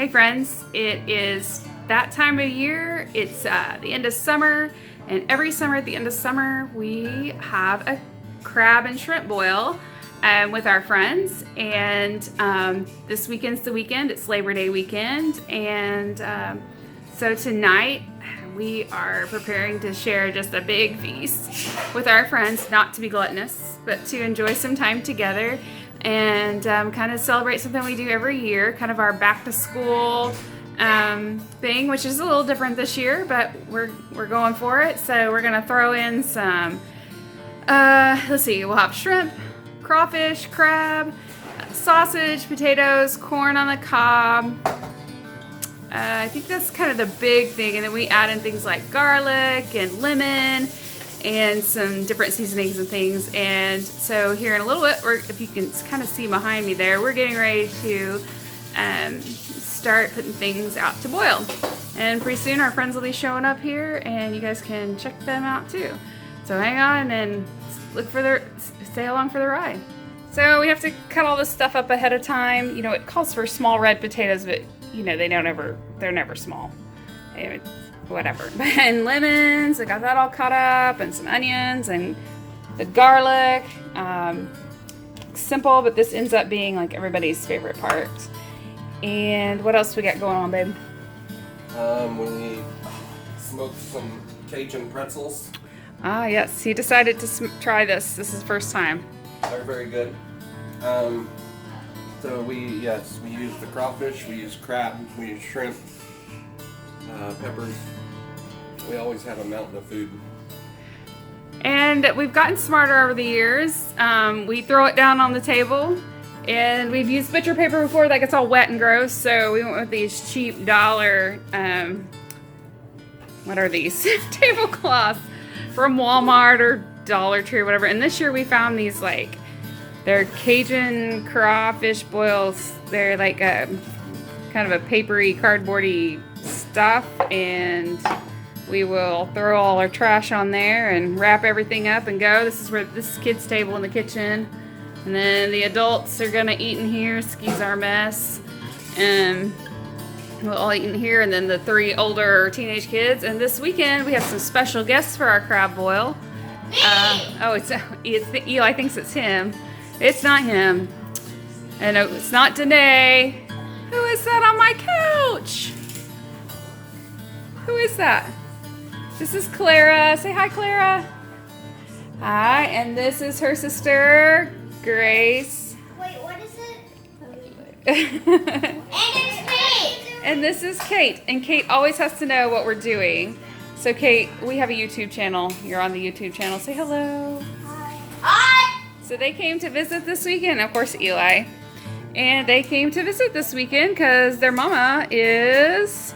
Hey friends, it is that time of year. It's the end of summer, and every summer at the end of summer we have a crab and shrimp boil with our friends. And this weekend's the weekend. It's Labor Day weekend, and so tonight we are preparing to share just a big feast with our friends, not to be gluttonous, but to enjoy some time together and kind of celebrate something we do every year, kind of our back to school thing, which is a little different this year, but we're going for it. So we're gonna throw in some, let's see, we'll have shrimp, crawfish, crab, sausage, potatoes, corn on the cob. I think that's kind of the big thing, and then we add in things like garlic and lemon and some different seasonings and things. And so here in a little bit, if you can kind of see behind me there, we're getting ready to start putting things out to boil. And pretty soon our friends will be showing up here, and you guys can check them out too. So hang on and stay along for the ride. So we have to cut all this stuff up ahead of time. You know, it calls for small red potatoes, but you know, they're never small. Whatever. And lemons, I got that all cut up, and some onions and the garlic. Simple, but this ends up being like everybody's favorite part. And what else we got going on, babe? We smoked some Cajun pretzels. Ah, yes. He decided to try this. This is his first time. They're very good. So we use the crawfish, we use crab, we use shrimp, peppers. We always have a mountain of food. And we've gotten smarter over the years. We throw it down on the table, and we've used butcher paper before that gets all wet and gross, so we went with these cheap dollar, what are these? Tablecloths from Walmart or Dollar Tree or whatever. And this year we found these, like, they're Cajun crawfish boils. They're like a kind of a papery, cardboardy stuff, and we will throw all our trash on there and wrap everything up and go. This is kids' table in the kitchen, and then the adults are gonna eat in here. Excuse our mess, and we'll all eat in here. And then the 3 older teenage kids. And this weekend we have some special guests for our crab boil. It's Eli thinks it's him. It's not him. And no, it's not Danae. Who is that on my couch? Who is that? This is Clara. Say hi, Clara. Hi, and this is her sister, Grace. Wait, what is it? And it's me! And this is Kate. And Kate always has to know what we're doing. So Kate, we have a YouTube channel. You're on the YouTube channel. Say hello. Hi! So they came to visit this weekend, of course, Eli. And they came to visit this weekend because their mama is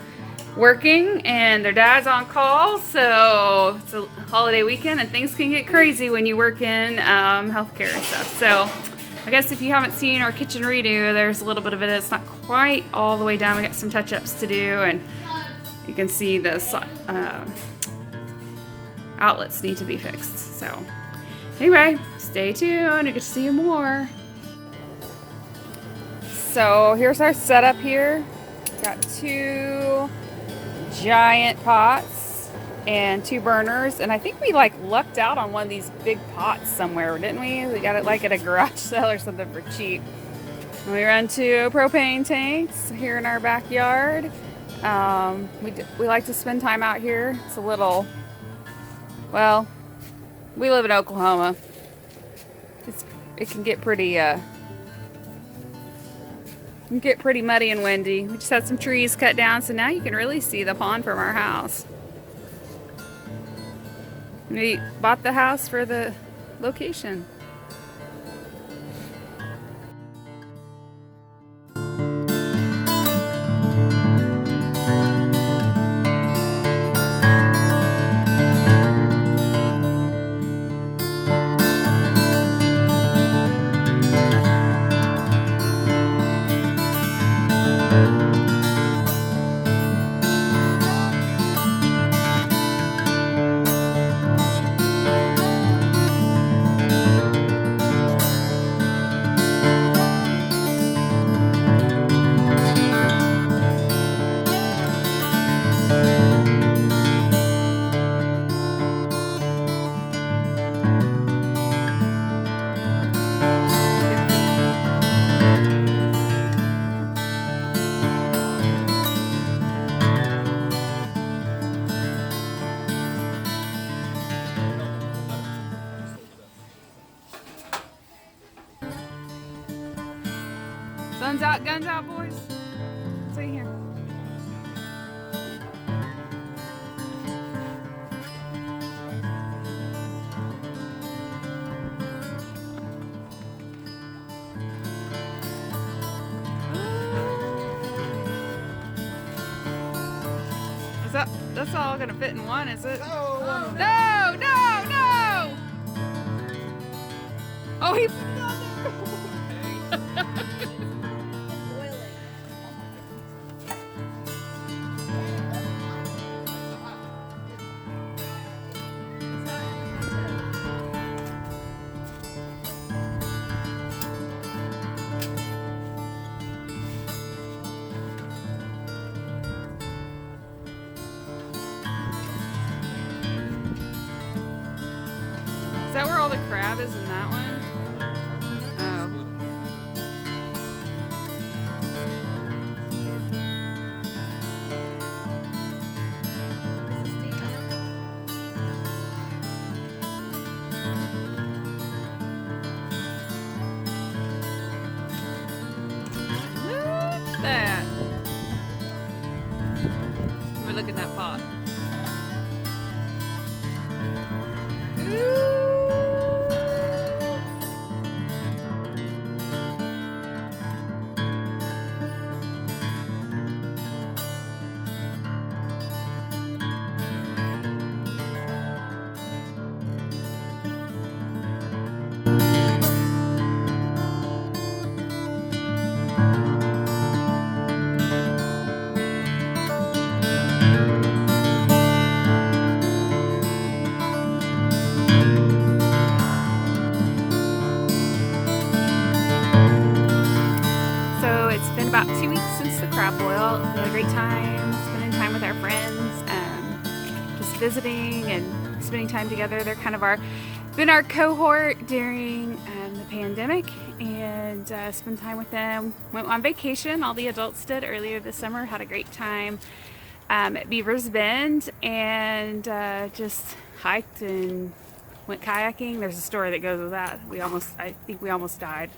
working and their dad's on call. So it's a holiday weekend, and things can get crazy when you work in healthcare and stuff. So I guess if you haven't seen our kitchen redo, there's a little bit of it. It's not quite all the way done. We got some touch-ups to do, and you can see the outlets need to be fixed. So anyway, stay tuned. You get to see more. So here's our setup here. Got 2 giant pots and 2 burners, and I think we lucked out on one of these big pots somewhere, didn't we? We got it like at a garage sale or something for cheap. And we run 2 propane tanks here in our backyard. We like to spend time out here. It's a little, well, we live in Oklahoma. It can get pretty muddy and windy. We just had some trees cut down, so now you can really see the pond from our house. We bought the house for the location. Guns out, boys. See here. That's all gonna fit in one, is it? No! No, no, no! Oh, he put it on there. Is that where all the crab is in that one? Oh. Look at that. Let me look at that pot. Ooh. So it's been about 2 weeks since the crab boil. We had a great time spending time with our friends, just visiting and spending time together. They're kind of been our cohort during the pandemic, and spent time with them. Went on vacation. All the adults did earlier this summer. Had a great time at Beaver's Bend, and just hiked and went kayaking. There's a story that goes with that. I think we almost died.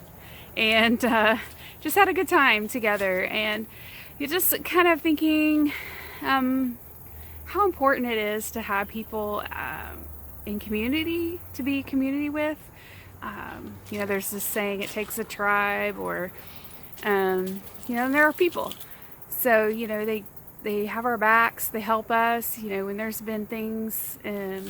And just had a good time together, and you're just kind of thinking how important it is to have people in community, to be community with. You know, there's this saying, it takes a tribe, or you know, and there are people. So, you know, they have our backs, they help us, you know, when there's been things in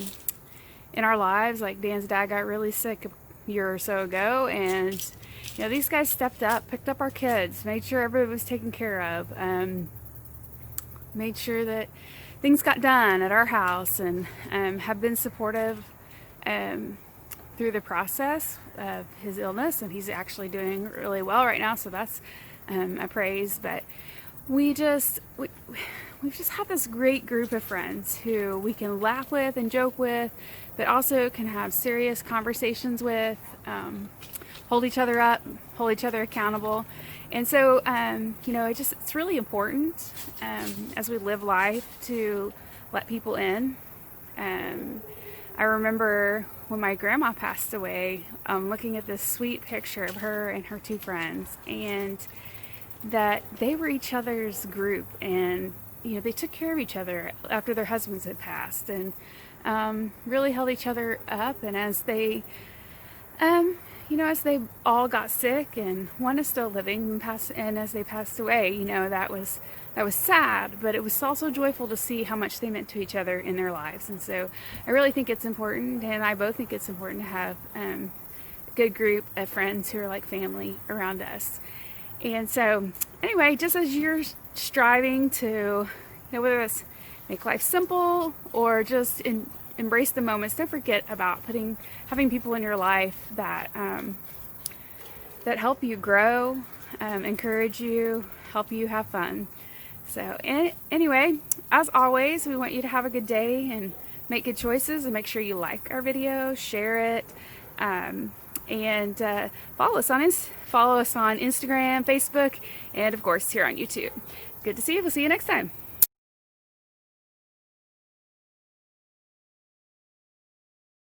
our lives, like Dan's dad got really sick a year or so ago, and you know, these guys stepped up, picked up our kids, made sure everybody was taken care of, made sure that things got done at our house, and have been supportive through the process of his illness. And he's actually doing really well right now, so that's a praise. But we've just had this great group of friends who we can laugh with and joke with, but also can have serious conversations with, hold each other up, hold each other accountable. And so, you know, it's really important as we live life to let people in. I remember when my grandma passed away, looking at this sweet picture of her and her two friends, and that they were each other's group, and you know, they took care of each other after their husbands had passed, and really held each other up. And as they you know, as they all got sick, and one is still living, and as they passed away, you know, that was sad, but it was also joyful to see how much they meant to each other in their lives. And so I really think it's important, and I both think it's important to have a good group of friends who are like family around us. And so anyway, just as you're striving to, you know, whether it's make life simple or just embrace the moments, don't forget about having people in your life that that help you grow, encourage you, help you have fun. So anyway, as always, we want you to have a good day and make good choices, and make sure you like our video, share it, and follow us on Instagram, Facebook, and of course here on YouTube. Good to see you. We'll see you next time.